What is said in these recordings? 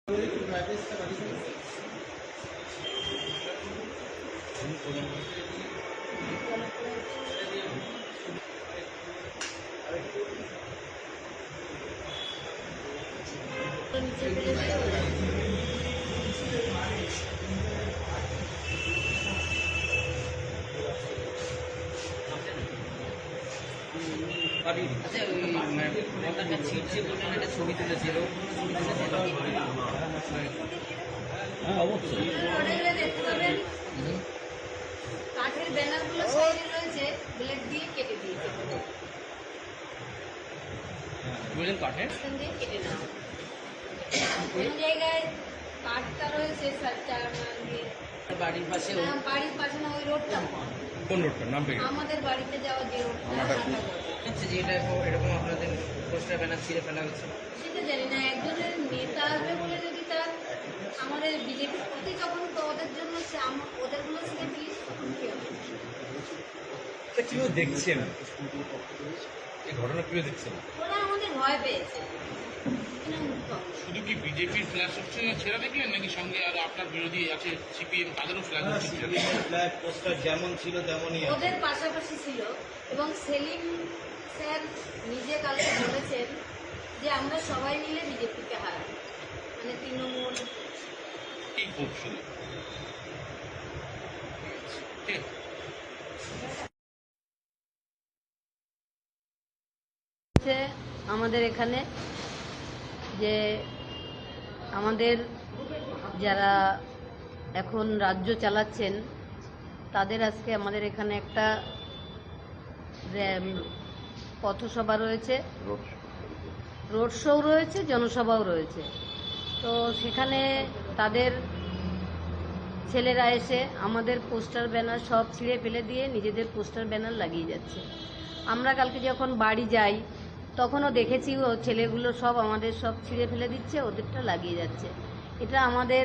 আচ্ছা, ওই পতাকা ছিটছে বললেন, একটা ছবি তুলেছিল, হ্যাঁ অবশ্যই। কাঠের ব্যানারগুলো সাইডে রয়েছে, ব্লেড দিয়ে কেটে দিয়েছে। বললেন কাঠের দিয়ে কেটে নাও। কোন জায়গায় কাঠটা রয়েছে বাড়ির পাশে বাড়ির পাশে না, ওই রোডটা কোন রোডটার নাম পেয়ে আমাদের বাড়িতে যাওয়া যে রোডটা হচ্ছে যে এটা এরকম আপনাদের পোস্টার ব্যানার ছিঁড়ে ফেলা হচ্ছে। সেটা জানি না। একজনের নেতা আসবে বলে যদি তার আমাদের বিজেপির প্রতি যখন তো ওদের জন্য ওদেরগুলো ছিঁড়ে দিস তখন কি হবে? কিভাবে দেখছেন এই ঘটনা, কিভাবে দেখছেন? ওরা আমাদের ভয় পেয়েছে। শুধু কি বিজেপির ফ্ল্যাগ ছেড়ে দেখলেন নাকি সঙ্গে আর আপনার বিরোধী আছে সিপিএম তাদেরও ফ্ল্যাগ ফ্ল্যাগ পোস্টার যেমন ছিল তেমনই ওদের পাশাপাশি ছিল। এবং সেলিম স্যার নিজে কালকে বলেছেন যে আমরা সবাই মিলে বিজেপিকে হারাই, মানে তৃণমূল এই খুব শুধু ঠিক আমাদের এখানে যে আমাদের যারা এখন রাজ্য চালাচ্ছেন তাদের আজকে আমাদের এখানে একটা পথসভা রয়েছে, রোড শো রয়েছে, জনসভাও রয়েছে। তো সেখানে তাদের ছেলেরা এসে আমাদের পোস্টার ব্যানার সব ছিঁড়ে ফেলে দিয়ে নিজেদের পোস্টার ব্যানার লাগিয়ে যাচ্ছে। আমরা কালকে যখন বাড়ি যাই তখনও দেখেছি ও ছেলেগুলো সব আমাদের সব ছিঁড়ে ফেলে দিচ্ছে, ওদেরটা লাগিয়ে যাচ্ছে। এটা আমাদের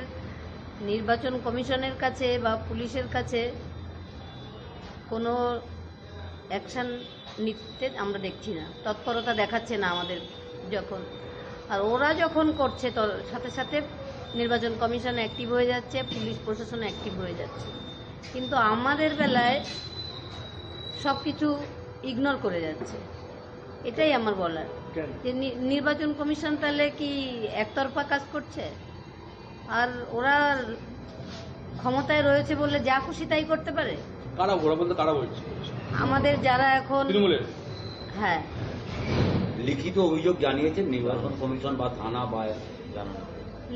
নির্বাচন কমিশনের কাছে বা পুলিশের কাছে কোনো অ্যাকশান নিতে আমরা দেখছি না, তৎপরতা দেখাচ্ছে না আমাদের যখন। আর ওরা যখন করছে সাথে সাথে নির্বাচন কমিশন অ্যাক্টিভ হয়ে যাচ্ছে, পুলিশ প্রশাসন অ্যাক্টিভ হয়ে যাচ্ছে। কিন্তু আমাদের বেলায় সব কিছু ইগনোর করে যাচ্ছে। এটাই আমার বলার, যে নির্বাচন কমিশন তাহলে কি একতরফা কাজ করছে? আর ওরা ক্ষমতায় রয়েছে বলে যা খুশি তাই করতে পারে। কারা ওরা বলতে কারা বলছে? আমাদের যারা এখন তৃণমূলের। হ্যাঁ, লিখিত অভিযোগ জানিয়েছেন নির্বাচন কমিশন বা থানা বা জানানো?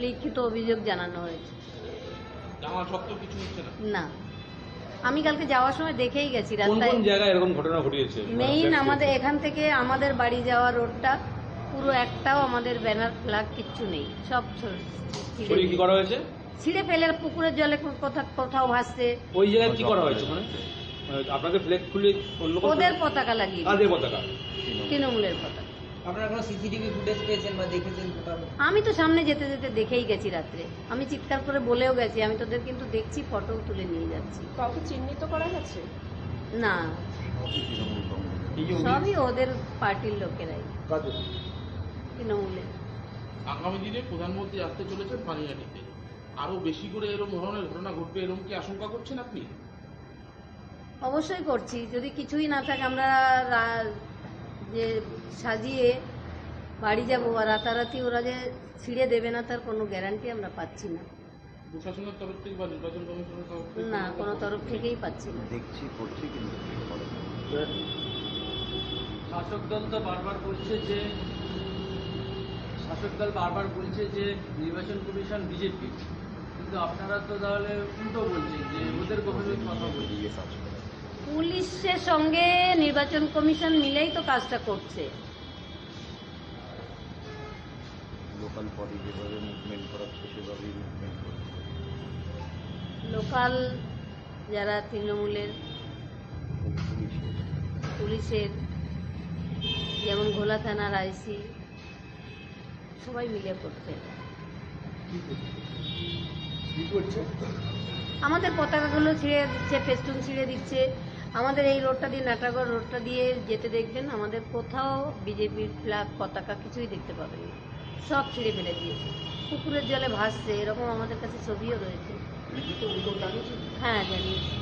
লিখিত অভিযোগ জানানো হয়েছে। জানা সত্ত্বেও কিছু হচ্ছে না। না, আমি কালকে যাওয়ার সময় দেখেই গেছি কোন রাস্তায়। কোন জায়গায় এরকম ঘটনা ঘটিয়েছে? মেইন আমাদের এখান থেকে আমাদের বাড়ি যাওয়ার রোডটা পুরো একটাও আমাদের ব্যানার ফ্ল্যাগ কিচ্ছু নেই, সব ছড়িয়ে কি করা হয়েছে? ছিঁড়ে ফেলে পুকুরের জলে কোথাও ভাসছে। ওই জায়গায় কি করা হয়েছে? মানে আপনাদের ফ্ল্যাগ খুলে অন্য ওদের পতাকা লাগিয়ে কাদের পতাকা? তৃণমূলের পতাকা। আপনারা কোনো সিসিটিভি ফুটেজ পেয়েছেন বা দেখেছেন? আমি তো সামনে যেতে যেতে দেখেই গেছি রাত্রে, আমি চিৎকার করে বলেও গেছি আমি তোদের কিন্তু দেখছি, ফটো তুলে নিয়ে যাচ্ছি। কাউকে চিহ্নিত করা গেছে? না, সবই ওদের পার্টির লোকেরাই, তৃণমূলের। আগামী দিনে প্রধানমন্ত্রী আসতে চলেছেন পানিহাটিতে, আরো বেশি করে এরকম ধরনের ঘটনা ঘটবে এরকম কি আশঙ্কা করছেন আপনি? অবশ্যই করছি। যদি কিছুই না থাকে আমরা যে সাজিয়ে বাড়ি যাবো আর রাতারাতি ওরা যে ছিঁড়ে দেবে না তার কোনো গ্যারান্টি আমরা পাচ্ছি না। প্রশাসনের তরফ থেকে বা নির্বাচন কমিশনের তরফ থেকে না, কোনো তরফ থেকেই পাচ্ছি না। দেখছি করছি কিন্তু শাসক দল তো বারবার বলছে যে নির্বাচন কমিশন বিজেপি, কিন্তু আপনারা তো তাহলে উল্টো বলছেন যে ওদের গভর্নমেন্ট কথা বলছে। পুলিশের সঙ্গে নির্বাচন কমিশন মিলেই তো কাজটা করছে। লোকাল বডি যেভাবে মুভমেন্ট করাচ্ছে সেভাবেই মুভমেন্ট করছে। লোকাল যারা তৃণমূলের, পুলিশের, যেমন ঘোলা থানার আইসি, সবাই মিলে করছে। আমাদের পতাকাগুলো ছিঁড়ে দিচ্ছে, ফেস্টুন ছিঁড়ে দিচ্ছে। আমাদের এই রোডটা দিয়ে, নাটাগড় রোডটা দিয়ে যেতে দেখবেন আমাদের কোথাও বিজেপির ফ্ল্যাগ, পতাকা কিছুই দেখতে পাবেন না। সব ছিঁড়ে ফেলে দিয়েছে, পুকুরের জলে ভাসছে, এরকম আমাদের কাছে ছবিও রয়েছে। হ্যাঁ, জানিয়েছি।